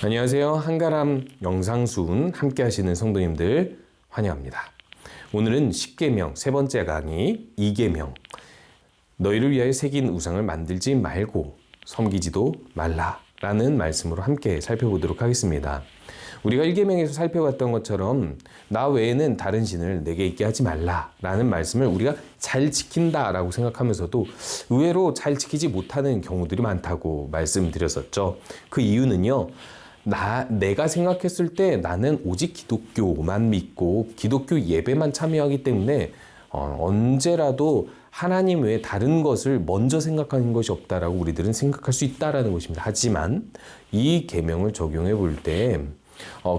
안녕하세요. 한가람 영상순 함께 하시는 성도님들 환영합니다. 오늘은 10계명 세 번째 강의 2계명 너희를 위하여 새긴 우상을 만들지 말고 섬기지도 말라 라는 말씀으로 함께 살펴보도록 하겠습니다. 우리가 1계명에서 살펴봤던 것처럼 나 외에는 다른 신을 내게 있게 하지 말라 라는 말씀을 우리가 잘 지킨다 라고 생각하면서도 의외로 잘 지키지 못하는 경우들이 많다고 말씀드렸었죠. 그 이유는요, 내가 생각했을 때 나는 오직 기독교만 믿고 기독교 예배만 참여하기 때문에 언제라도 하나님 외에 다른 것을 먼저 생각하는 것이 없다라고 우리들은 생각할 수 있다라는 것입니다. 하지만 이 계명을 적용해 볼 때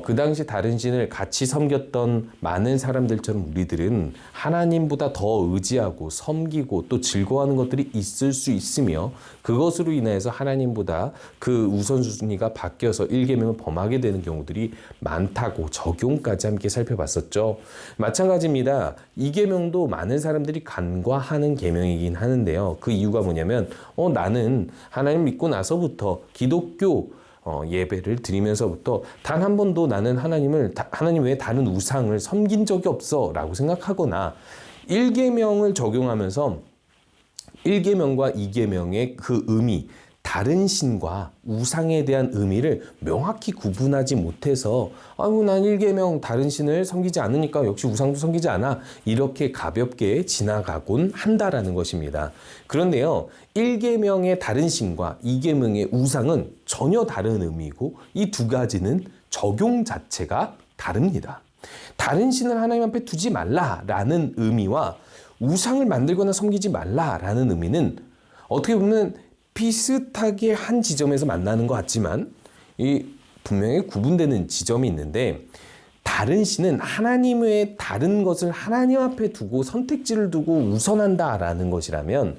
그 당시 다른 신을 같이 섬겼던 많은 사람들처럼 우리들은 하나님보다 더 의지하고 섬기고 또 즐거워하는 것들이 있을 수 있으며 그것으로 인해서 하나님보다 그 우선순위가 바뀌어서 1계명을 범하게 되는 경우들이 많다고 적용까지 함께 살펴봤었죠. 마찬가지입니다. 2계명도 많은 사람들이 간과하는 계명이긴 하는데요. 그 이유가 뭐냐면 나는 하나님 믿고 나서부터 기독교 예배를 드리면서부터 단 한 번도 나는 하나님 외에 다른 우상을 섬긴 적이 없어 라고 생각하거나 1계명을 적용하면서 1계명과 2계명의 그 의미, 다른 신과 우상에 대한 의미를 명확히 구분하지 못해서 난 1계명 다른 신을 섬기지 않으니까 역시 우상도 섬기지 않아 이렇게 가볍게 지나가곤 한다라는 것입니다. 그런데요, 1계명의 다른 신과 2계명의 우상은 전혀 다른 의미고 이 두 가지는 적용 자체가 다릅니다. 다른 신을 하나님 앞에 두지 말라라는 의미와 우상을 만들거나 섬기지 말라라는 의미는 어떻게 보면 비슷하게 한 지점에서 만나는 것 같지만 분명히 구분되는 지점이 있는데, 다른 신은 하나님 외에 다른 것을 하나님 앞에 두고 선택지를 두고 우선한다라는 것이라면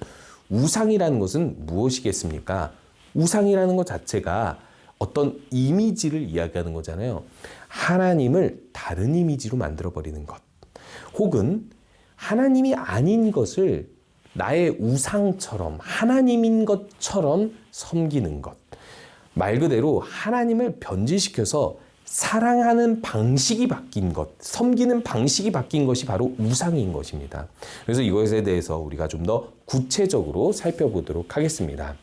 우상이라는 것은 무엇이겠습니까? 우상이라는 것 자체가 어떤 이미지를 이야기하는 거잖아요. 하나님을 다른 이미지로 만들어버리는 것, 혹은 하나님이 아닌 것을 나의 우상처럼 하나님인 것처럼 섬기는 것. 말 그대로 하나님을 변질시켜서 사랑하는 방식이 바뀐 것, 섬기는 방식이 바뀐 것이 바로 우상인 것입니다. 그래서 이것에 대해서 우리가 좀 더 구체적으로 살펴보도록 하겠습니다.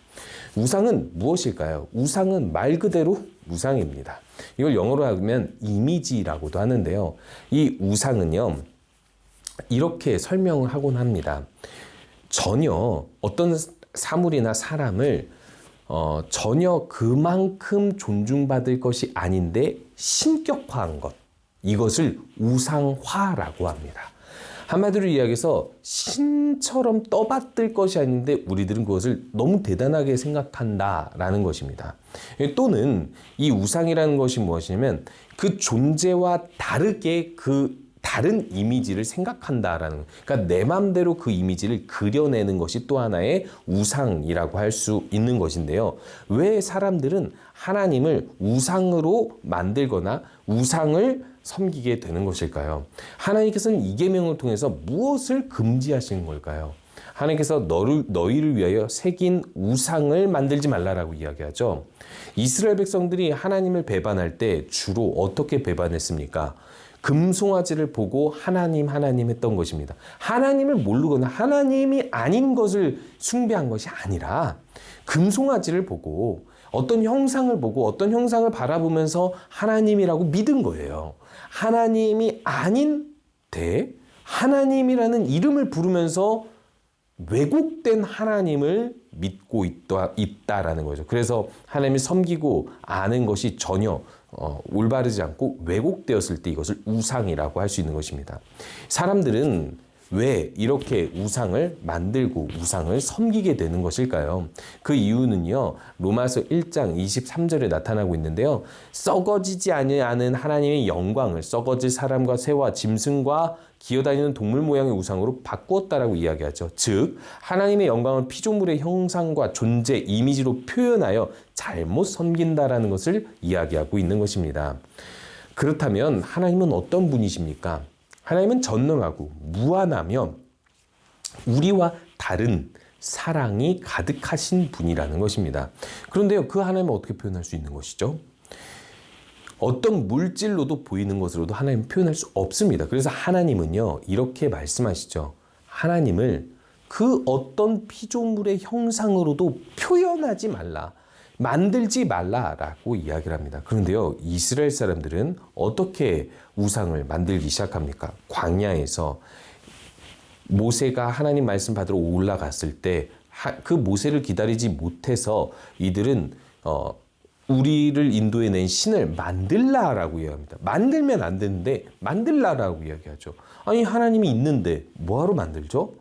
우상은 무엇일까요? 우상은 말 그대로 우상입니다. 이걸 영어로 하면 이미지라고도 하는데요. 이 우상은요, 이렇게 설명을 하곤 합니다. 전혀 어떤 사물이나 사람을 전혀 그만큼 존중받을 것이 아닌데 신격화한 것, 이것을 우상화라고 합니다. 한마디로 이야기해서 신처럼 떠받들 것이 아닌데 우리들은 그것을 너무 대단하게 생각한다라는 것입니다. 또는 이 우상이라는 것이 무엇이냐면 그 존재와 다르게 다른 이미지를 생각한다라는, 그러니까 내 마음대로 그 이미지를 그려내는 것이 또 하나의 우상이라고 할 수 있는 것인데요. 왜 사람들은 하나님을 우상으로 만들거나 우상을 섬기게 되는 것일까요? 하나님께서는 2계명을 통해서 무엇을 금지하시는 걸까요? 하나님께서 너희를 위하여 새긴 우상을 만들지 말라라고 이야기하죠. 이스라엘 백성들이 하나님을 배반할 때 주로 어떻게 배반했습니까? 금송아지를 보고 하나님 했던 것입니다. 하나님을 모르거나 하나님이 아닌 것을 숭배한 것이 아니라 금송아지를 보고 어떤 형상을 보고 어떤 형상을 바라보면서 하나님이라고 믿은 거예요. 하나님이 아닌데 하나님이라는 이름을 부르면서 왜곡된 하나님을 믿고 있다라는 거죠. 그래서 하나님을 섬기고 아는 것이 전혀 올바르지 않고 왜곡되었을 때 이것을 우상이라고 할 수 있는 것입니다. 사람들은 왜 이렇게 우상을 만들고 우상을 섬기게 되는 것일까요? 그 이유는요, 로마서 1장 23절에 나타나고 있는데요. 썩어지지 아니하는 하나님의 영광을 썩어질 사람과 새와 짐승과 기어다니는 동물 모양의 우상으로 바꾸었다라고 이야기하죠. 즉 하나님의 영광을 피조물의 형상과 존재, 이미지로 표현하여 잘못 섬긴다라는 것을 이야기하고 있는 것입니다. 그렇다면 하나님은 어떤 분이십니까? 하나님은 전능하고 무한하며 우리와 다른 사랑이 가득하신 분이라는 것입니다. 그런데요, 그 하나님을 어떻게 표현할 수 있는 것이죠? 어떤 물질로도 보이는 것으로도 하나님을 표현할 수 없습니다. 그래서 하나님은요, 이렇게 말씀하시죠. 하나님을 그 어떤 피조물의 형상으로도 표현하지 말라, 만들지 말라라고 이야기를 합니다. 그런데요, 이스라엘 사람들은 어떻게 우상을 만들기 시작합니까? 광야에서 모세가 하나님 말씀 받으러 올라갔을 때 그 모세를 기다리지 못해서 이들은 우리를 인도해낸 신을 만들라라고 이야기합니다. 만들면 안 되는데 만들라라고 이야기하죠. 아니, 하나님이 있는데 뭐하러 만들죠?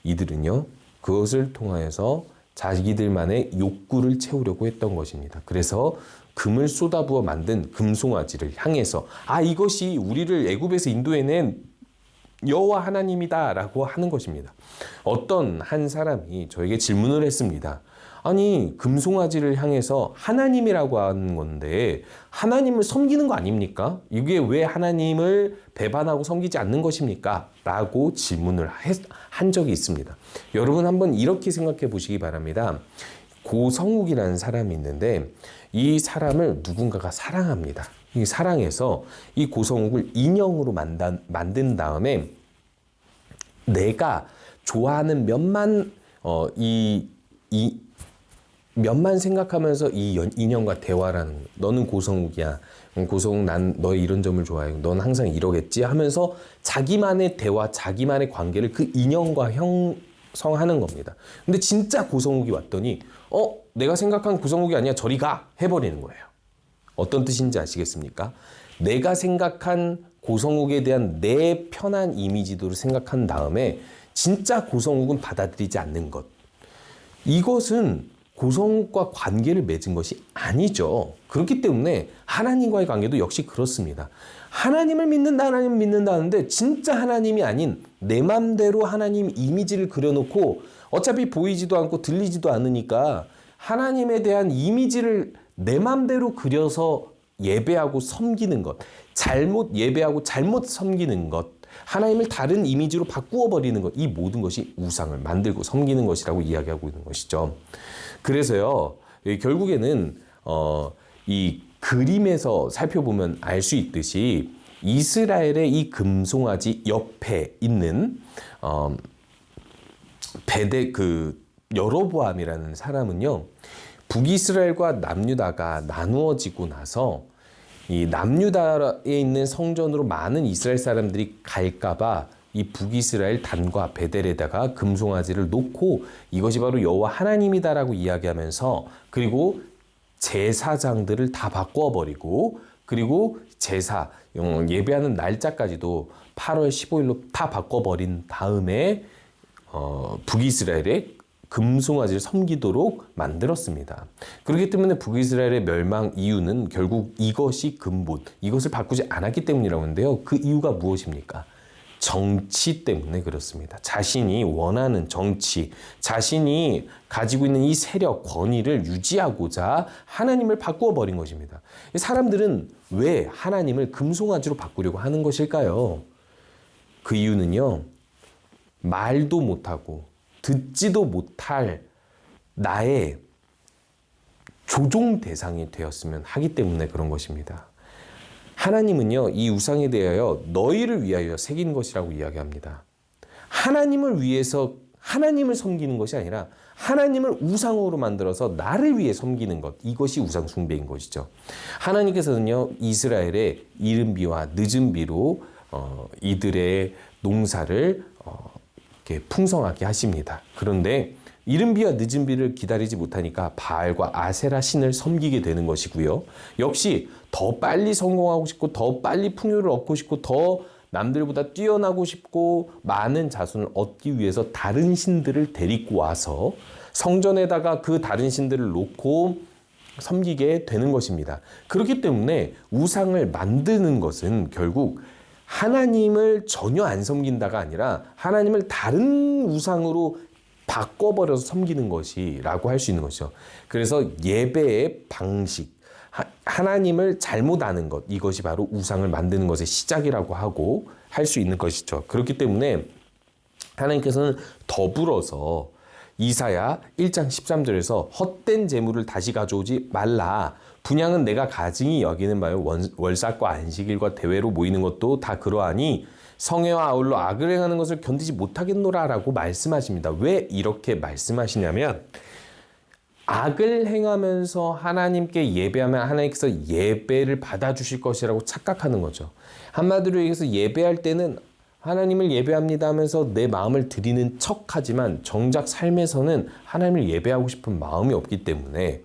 이들은요, 그것을 통하여서 자기들만의 욕구를 채우려고 했던 것입니다. 그래서 금을 쏟아부어 만든 금송아지를 향해서 이것이 우리를 애굽에서 인도해낸 여호와 하나님이다라고 하는 것입니다. 어떤 한 사람이 저에게 질문을 했습니다. 아니, 금송아지를 향해서 하나님이라고 하는 건데 하나님을 섬기는 거 아닙니까? 이게 왜 하나님을 배반하고 섬기지 않는 것입니까? 라고 질문을 한 적이 있습니다. 여러분 한번 이렇게 생각해 보시기 바랍니다. 고성욱이라는 사람이 있는데 이 사람을 누군가가 사랑합니다. 이 사랑해서 이 고성욱을 인형으로 만든 다음에 내가 좋아하는 면만 면만 생각하면서 이 인형과 대화를 하는 거예요. 너는 고성욱이야. 고성욱, 난 너의 이런 점을 좋아해. 넌 항상 이러겠지 하면서 자기만의 대화, 자기만의 관계를 그 인형과 형성하는 겁니다. 근데 진짜 고성욱이 왔더니 내가 생각한 고성욱이 아니야. 저리 가. 해버리는 거예요. 어떤 뜻인지 아시겠습니까? 내가 생각한 고성욱에 대한 내 편한 이미지도를 생각한 다음에 진짜 고성욱은 받아들이지 않는 것. 이것은 고성욱과 관계를 맺은 것이 아니죠. 그렇기 때문에 하나님과의 관계도 역시 그렇습니다. 하나님을 믿는다는데 진짜 하나님이 아닌 내 맘대로 하나님 이미지를 그려놓고 어차피 보이지도 않고 들리지도 않으니까 하나님에 대한 이미지를 내 맘대로 그려서 예배하고 섬기는 것, 잘못 예배하고 잘못 섬기는 것, 하나님을 다른 이미지로 바꾸어 버리는 것, 이 모든 것이 우상을 만들고 섬기는 것이라고 이야기하고 있는 것이죠. 그래서요, 결국에는 이 그림에서 살펴보면 알 수 있듯이 이스라엘의 이 금송아지 옆에 있는 여로보암이라는 사람은요, 북이스라엘과 남유다가 나누어지고 나서 이 남유다에 있는 성전으로 많은 이스라엘 사람들이 갈까봐 이 북이스라엘 단과 베델에다가 금송아지를 놓고 이것이 바로 여호와 하나님이다라고 이야기하면서, 그리고 제사장들을 다 바꿔버리고, 그리고 제사 예배하는 날짜까지도 8월 15일로 다 바꿔버린 다음에 북이스라엘의 금송아지를 섬기도록 만들었습니다. 그렇기 때문에 북이스라엘의 멸망 이유는 결국 이것이 근본, 이것을 바꾸지 않았기 때문이라고 하는데요. 그 이유가 무엇입니까? 정치 때문에 그렇습니다. 자신이 원하는 정치, 자신이 가지고 있는 이 세력, 권위를 유지하고자 하나님을 바꾸어 버린 것입니다. 사람들은 왜 하나님을 금송아지로 바꾸려고 하는 것일까요? 그 이유는요, 말도 못하고 듣지도 못할 나의 조종 대상이 되었으면 하기 때문에 그런 것입니다. 하나님은요, 이 우상에 대하여 너희를 위하여 새긴 것이라고 이야기합니다. 하나님을 위해서 하나님을 섬기는 것이 아니라 하나님을 우상으로 만들어서 나를 위해 섬기는 것, 이것이 우상 숭배인 것이죠. 하나님께서는요, 이스라엘의 이른 비와 늦은 비로 이들의 농사를 이렇게 풍성하게 하십니다. 그런데 이른 비와 늦은 비를 기다리지 못하니까 바알과 아세라 신을 섬기게 되는 것이고요. 역시 더 빨리 성공하고 싶고 더 빨리 풍요를 얻고 싶고 더 남들보다 뛰어나고 싶고 많은 자손을 얻기 위해서 다른 신들을 데리고 와서 성전에다가 그 다른 신들을 놓고 섬기게 되는 것입니다. 그렇기 때문에 우상을 만드는 것은 결국 하나님을 전혀 안 섬긴다가 아니라 하나님을 다른 우상으로 바꿔버려서 섬기는 것이라고 할 수 있는 것이죠. 그래서 예배의 방식, 하나님을 잘못 아는 것, 이것이 바로 우상을 만드는 것의 시작이라고 하고 할 수 있는 것이죠. 그렇기 때문에 하나님께서는 더불어서 이사야 1장 13절에서 헛된 재물을 다시 가져오지 말라. 분향은 내가 가증히 여기는 바요 월삭과 안식일과 대회로 모이는 것도 다 그러하니 성회와 아울러 악을 행하는 것을 견디지 못하겠노라라고 말씀하십니다. 왜 이렇게 말씀하시냐면 악을 행하면서 하나님께 예배하면 하나님께서 예배를 받아주실 것이라고 착각하는 거죠. 한마디로 얘기해서 예배할 때는 하나님을 예배합니다 하면서 내 마음을 드리는 척하지만 정작 삶에서는 하나님을 예배하고 싶은 마음이 없기 때문에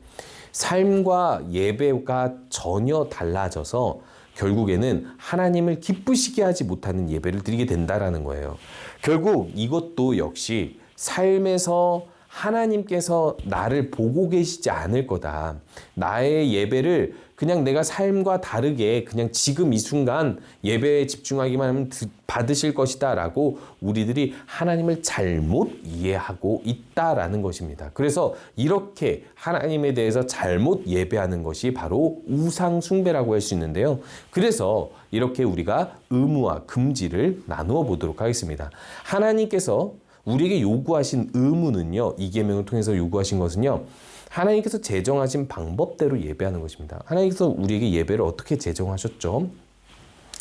삶과 예배가 전혀 달라져서 결국에는 하나님을 기쁘시게 하지 못하는 예배를 드리게 된다라는 거예요. 결국 이것도 역시 삶에서 하나님께서 나를 보고 계시지 않을 거다. 나의 예배를 그냥 내가 삶과 다르게 그냥 지금 이 순간 예배에 집중하기만 하면 받으실 것이다 라고 우리들이 하나님을 잘못 이해하고 있다라는 것입니다. 그래서 이렇게 하나님에 대해서 잘못 예배하는 것이 바로 우상 숭배라고 할 수 있는데요. 그래서 이렇게 우리가 의무와 금지를 나누어 보도록 하겠습니다. 하나님께서 우리에게 요구하신 의무는요, 이 계명을 통해서 요구하신 것은요, 하나님께서 제정하신 방법대로 예배하는 것입니다. 하나님께서 우리에게 예배를 어떻게 제정하셨죠?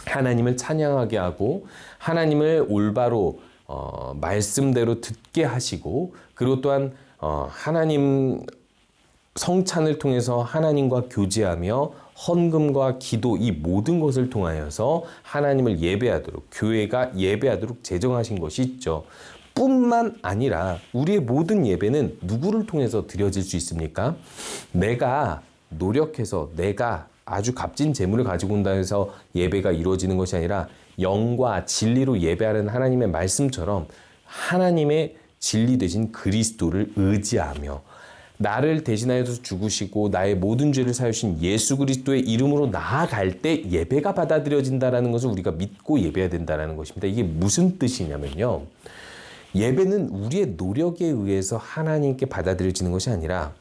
하나님을 찬양하게 하고 하나님을 올바로 말씀대로 듣게 하시고, 그리고 또한 하나님 성찬을 통해서 하나님과 교제하며 헌금과 기도 이 모든 것을 통하여서 하나님을 예배하도록, 교회가 예배하도록 제정하신 것이 있죠. 뿐만 아니라 우리의 모든 예배는 누구를 통해서 드려질 수 있습니까? 내가 노력해서 내가 아주 값진 재물을 가지고 온다 해서 예배가 이루어지는 것이 아니라 영과 진리로 예배하는 하나님의 말씀처럼 하나님의 진리 되신 그리스도를 의지하며 나를 대신하여서 죽으시고 나의 모든 죄를 사유신 예수 그리스도의 이름으로 나아갈 때 예배가 받아들여진다는 것을 우리가 믿고 예배해야 된다는 것입니다. 이게 무슨 뜻이냐면요, 예배는 우리의 노력에 의해서 하나님께 받아들여지는 것이 아니라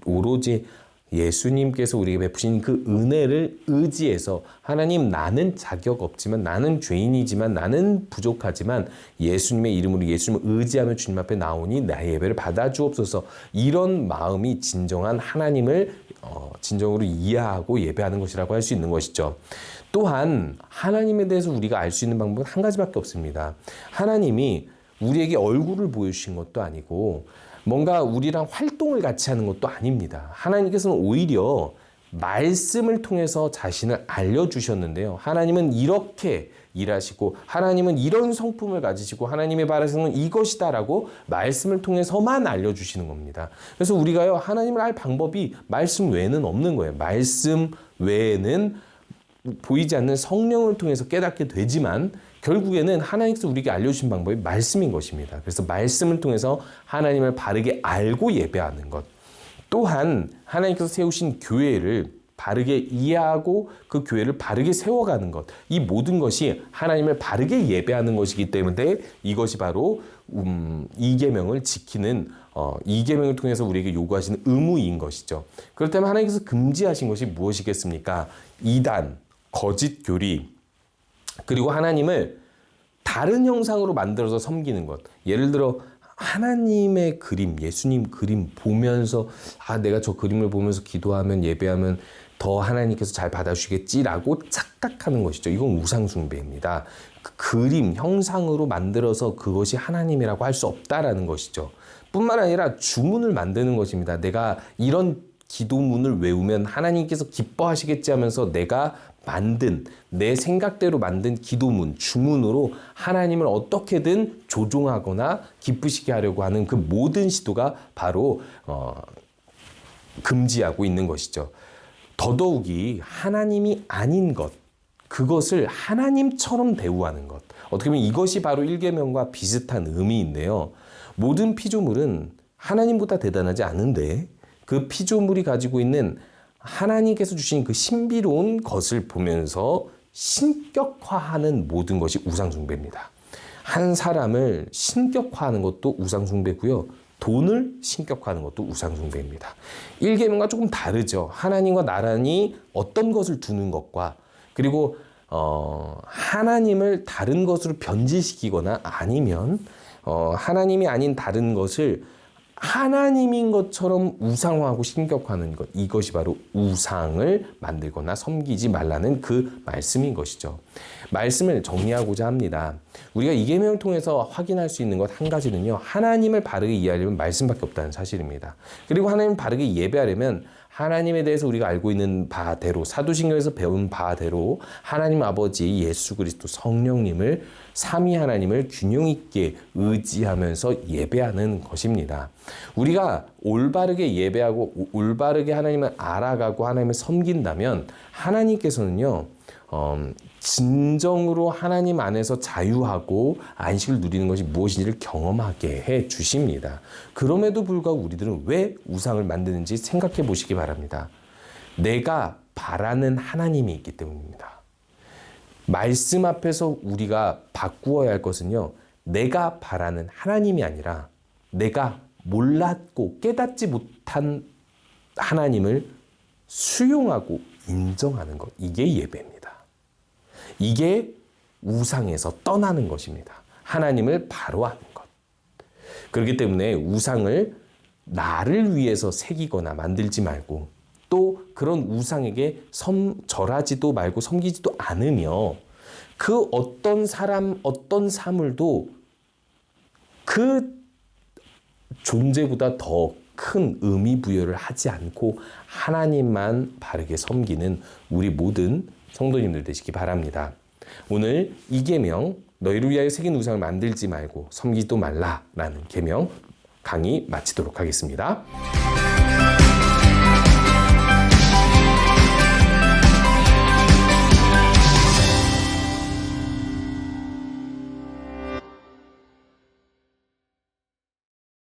오로지 예수님께서 우리에게 베푸신 그 은혜를 의지해서 하나님, 나는 자격 없지만, 나는 죄인이지만, 나는 부족하지만 예수님의 이름으로 예수님을 의지하며 주님 앞에 나오니 나의 예배를 받아주옵소서, 이런 마음이 진정한 하나님을 진정으로 이해하고 예배하는 것이라고 할 수 있는 것이죠. 또한 하나님에 대해서 우리가 알 수 있는 방법은 한 가지밖에 없습니다. 하나님이 우리에게 얼굴을 보여주신 것도 아니고 뭔가 우리랑 활동을 같이 하는 것도 아닙니다. 하나님께서는 오히려 말씀을 통해서 자신을 알려주셨는데요. 하나님은 이렇게 일하시고 하나님은 이런 성품을 가지시고 하나님의 바라시는 이것이다라고 말씀을 통해서만 알려주시는 겁니다. 그래서 우리가요, 하나님을 알 방법이 말씀 외에는 없는 거예요. 말씀 외에는 보이지 않는 성령을 통해서 깨닫게 되지만 결국에는 하나님께서 우리에게 알려주신 방법이 말씀인 것입니다. 그래서 말씀을 통해서 하나님을 바르게 알고 예배하는 것, 또한 하나님께서 세우신 교회를 바르게 이해하고 그 교회를 바르게 세워가는 것, 이 모든 것이 하나님을 바르게 예배하는 것이기 때문에 이것이 바로 이 계명을 지키는 이 계명을 통해서 우리에게 요구하시는 의무인 것이죠. 그렇다면 하나님께서 금지하신 것이 무엇이겠습니까? 이단, 거짓 교리, 그리고 하나님을 다른 형상으로 만들어서 섬기는 것. 예를 들어 하나님의 그림, 예수님 그림 보면서 내가 저 그림을 보면서 기도하면 예배하면 더 하나님께서 잘 받아주시겠지라고 착각하는 것이죠. 이건 우상 숭배입니다. 그 그림, 형상으로 만들어서 그것이 하나님이라고 할 수 없다라는 것이죠. 뿐만 아니라 주문을 만드는 것입니다. 내가 이런 기도문을 외우면 하나님께서 기뻐하시겠지 하면서 내가 만든, 내 생각대로 만든 기도문, 주문으로 하나님을 어떻게든 조종하거나 기쁘시게 하려고 하는 그 모든 시도가 바로 금지하고 있는 것이죠. 더더욱이 하나님이 아닌 것, 그것을 하나님처럼 대우하는 것, 어떻게 보면 이것이 바로 1계명과 비슷한 의미인데요. 모든 피조물은 하나님보다 대단하지 않은데 그 피조물이 가지고 있는 하나님께서 주신 그 신비로운 것을 보면서 신격화하는 모든 것이 우상숭배입니다. 한 사람을 신격화하는 것도 우상숭배고요. 돈을 신격화하는 것도 우상숭배입니다. 1계명과 조금 다르죠. 하나님과 나란히 어떤 것을 두는 것과, 그리고 하나님을 다른 것으로 변질시키거나 아니면 하나님이 아닌 다른 것을 하나님인 것처럼 우상화하고 신격화하는 것, 이것이 바로 우상을 만들거나 섬기지 말라는 그 말씀인 것이죠. 말씀을 정리하고자 합니다. 우리가 이 계명을 통해서 확인할 수 있는 것 한 가지는요, 하나님을 바르게 이해하려면 말씀밖에 없다는 사실입니다. 그리고 하나님을 바르게 예배하려면 하나님에 대해서 우리가 알고 있는 바대로, 사도신경에서 배운 바대로 하나님 아버지 예수 그리스도 성령님을, 삼위 하나님을 균형 있게 의지하면서 예배하는 것입니다. 우리가 올바르게 예배하고 올바르게 하나님을 알아가고 하나님을 섬긴다면 하나님께서는요, 진정으로 하나님 안에서 자유하고 안식을 누리는 것이 무엇인지를 경험하게 해 주십니다. 그럼에도 불구하고 우리들은 왜 우상을 만드는지 생각해 보시기 바랍니다. 내가 바라는 하나님이 있기 때문입니다. 말씀 앞에서 우리가 바꾸어야 할 것은요, 내가 바라는 하나님이 아니라 내가 몰랐고 깨닫지 못한 하나님을 수용하고 인정하는 것, 이게 예배입니다. 이게 우상에서 떠나는 것입니다. 하나님을 바로 아는 것. 그렇기 때문에 우상을 나를 위해서 새기거나 만들지 말고, 또 그런 우상에게 절하지도 말고 섬기지도 않으며, 그 어떤 사람, 어떤 사물도 그 존재보다 더 큰 의미 부여를 하지 않고 하나님만 바르게 섬기는 우리 모든 성도님들 되시기 바랍니다. 오늘 이 계명, 너희를 위하여 새긴 우상을 만들지 말고 섬기지도 말라라는 계명 강의 마치도록 하겠습니다.